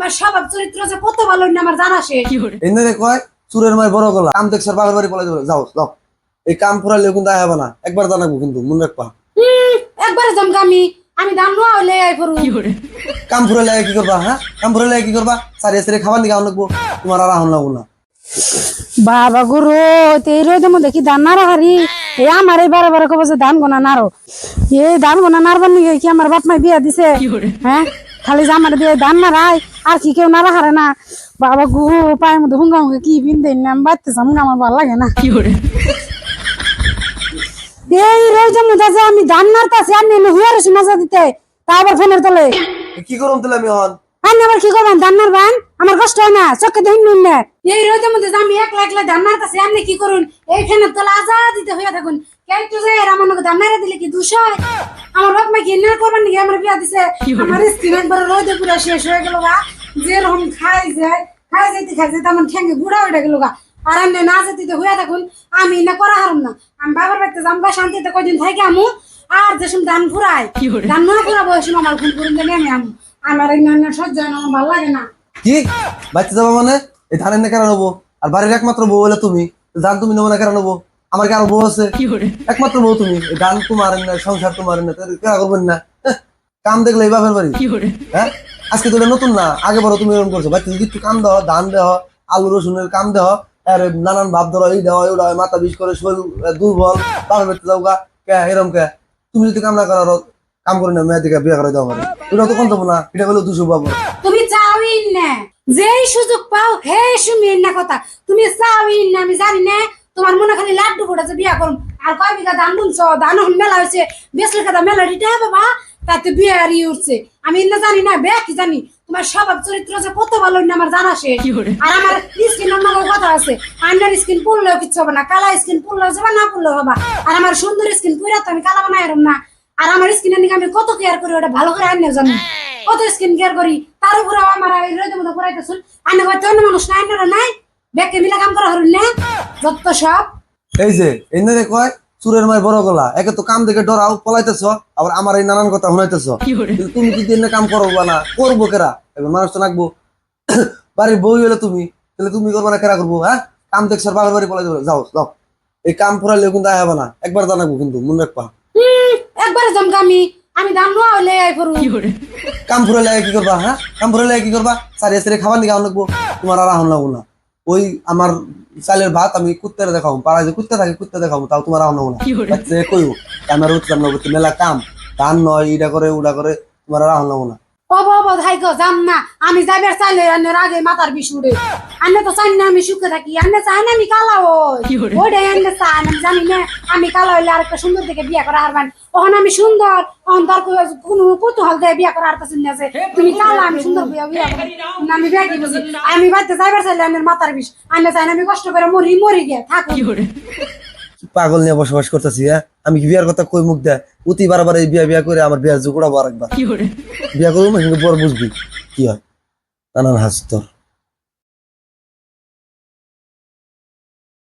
তোমার স্বভাব চরিত্র যে কত ভালো না আমার জানা শেষ। এনে কয় চুরের মায়ের বড় গলা কাম দেখছার বাবার বাড়ি পলাই যাবে যাও যাও এই কাম ফুরালেও কিন্তু আয় হবে না একবার জানাবো কিন্তু মনে রাখবা একবার জমকা আমি দাম নোয়া হলে আই করু। কাম ফুরালে কি করবা হ্যাঁ কাম ফুরালে কি করবা সারিয়ে সারিয়ে খাবার নিয়ে লাগবো তোমার আর আহন লাগবো না বাবা গুরু এই রোদের মধ্যে কি ধান নাড়া হারি আমার এই বারে বারে কব যে ধান গোনা নাড়ো এই ধান গোনা নাড়বার নিয়ে কি আমার বাপ মাই বিয়া দিছে হ্যাঁ খালি যে আমার দিয়ে ধান নাড়ায় আর কি কেউ নাড়া হারে না বাবা গু পায়ের মধ্যে হুঙ্গা হুঙ্গা কি বিন্দে নাম বাড়তেছে আমার ভালো লাগে না এই রোদের মধ্যে যে আমি ধান নাড়তাছি আর নিয়ে হুয়ার মজা দিতে তা আবার ফোনের তলে কি করুন তাহলে আমি হন আমি আবার কি করবেন ধান নাড়বেন আমার কষ্ট হয় না চোখে দেখুন নুন না এই রোদের মধ্যে আমি একলা একলা ধান নাড়তাছি আপনি কি করুন এই ফ্যানের তলা আজাদিতে হইয়া থাকুন একটু যে আমার দিলে কি দোষ হয় আমার বাপ মা কি না করবেন নাকি আমার বিয়া দিছে আমার স্কিন একবার রোদে পুরো শেষ হয়ে গেল গা যেরকম খাই যাইতে আমার ঠ্যাঙ্গে গুড়া উঠে গেল গা আর আমি না যেতে হইয়া থাকুন আমি না করা হারম না আমি বাবার বাড়িতে যামবা শান্তিতে কয়দিন থাকি আমু আর যেসব ধান ফুরাই ধান না ফুরাবো ওই সময় আমার ঘুম করুন নেমে আমু আমার এই নানা সহ্য হয় না আমার ভালো লাগে না কি বাচ্চা যাবো মানে এই ধানের না কেন নেবো আর বাড়ির একমাত্র বউ হলে তুমি ধান তুমি নেবো না কেন নেবো আমার কি আরো বউ আছে একমাত্র বউ তুমি এই ধান তোমার না সংসার তোমার না কেন করবেন না কাম দেখলে এই বাপের বাড়ি হ্যাঁ আজকে তো নতুন না আগে বড় তুমি এরকম করছো বাচ্চা যদি একটু কাম দেওয়া ধান দেওয়া আলু রসুনের কাম দেওয়া আর নানান ভাব ধরো এই দেওয়া ওটা মাথা বিষ করে শরীর দুর্বল বাপের বাড়িতে যাও গা কে এরকম কে তুমি যদি কাম না করো কাম করে না মেয়ে দিকে বিয়ে করে দাও আমার ওটা তো কোন না এটা হলো দুশো বাবু তুমি চাওই না যেই সুযোগ পাও হে শুমির না কথা তুমি চাওই না আমি জানি না তোমার মনে খালি লাড্ডু পড়েছে বিয়া করুম আর কয় বিঘা ধান বুনছো ধান মেলা হয়েছে বেসলে কথা মেলা রিটা বাবা তাতে বিয়ে আর উঠছে আমি না জানি না বে কি জানি তোমার স্বভাব চরিত্র যে কত ভালো না আমার জানা শেষ আর আমার স্কিন অন্য কথা আছে আন্ডার স্কিন পড়লেও কিচ্ছু হবে না কালা স্কিন পড়লেও যাবে না পড়লেও হবা আর আমার সুন্দর স্কিন পুরা তো আমি কালা বানাই এরম না আর আমার স্কিনের নিকে আমি কত কেয়ার করি ওটা ভালো করে আনিও জানি কত স্কিন কেয়ার করি তার উপরে আমার রোদের মধ্যে পড়াইতেছুন আনে হয়তো অন্য মানুষ নাই না নাই ব্যাগকে মিলা কাম করা হরুন না যত সব এই যে এনে কয় চুরের মায়ের বড় গলা একে তো কাম দেখে ডরাও পলাইতেছ আবার আমার এই নানান কথা শুনাইতেছ তুমি যদি এনে কাম করবো না করবো কেরা এবার মানুষ তো লাগবো বাড়ির বই হলে তুমি তাহলে তুমি করবো না কেরা করবো হ্যাঁ কাম দেখছার বাবার বাড়ি পলাই যাবে যাও যাও এই কাম ফুরালেও কিন্তু আয় হবে না একবার জানাবো কিন্তু মনে রাখবা একবার জমকা আমি দাম নোয়া হলে আই করু কাম ফুরালে কি করবা হ্যাঁ কাম ফুরালে কি করবা সারিয়ে সারিয়ে খাবার নিয়ে লাগবো তোমার আর আহন লাগবো না ওই আমার চালের ভাত আমি কুত্তের দেখাবো পাড়ায় যে কুত্তে থাকে কুত্তে দেখাবো তাও তোমার আহন লাগবো না কইব আমার উঠলাম না মেলা কাম ধান নয় ইটা করে উড়া করে তোমার আর আহন লাগবো না বাবা ধাই গো যাম না আমি যাইবার চাইলে আন্নের আগে মাথার বিষ উড়ে আন্নে তো চাই না আমি সুখে থাকি আন্নে চাই না আমি কালা ওইটাই আন্নে চাই আমি জানি না আমি কালা হইলে আর একটা সুন্দর থেকে বিয়ে করা হারবান ওখানে আমি সুন্দর তখন তার কোনো কৌতূহল দিয়ে বিয়ে করা হারতেছি না যে তুমি কালা আমি সুন্দর বিয়ে আমি বিয়ে কি বুঝি আমি বাড়িতে যাইবার চাইলে আন্নের মাথার বিষ আন্নে চাই না আমি কষ্ট করে মরি গিয়ে থাকি পাগল নিয়ে বসবাস করতেছি হ্যাঁ আমি বিয়ার কথা কই মুখ দেয় অতি বারবার এই বিয়া করে আমার বিয়ার জুকুড়াবো আরেকবার বিয়া করবো কিন্তু পর বুঝবি কি হয় নানান হাসতর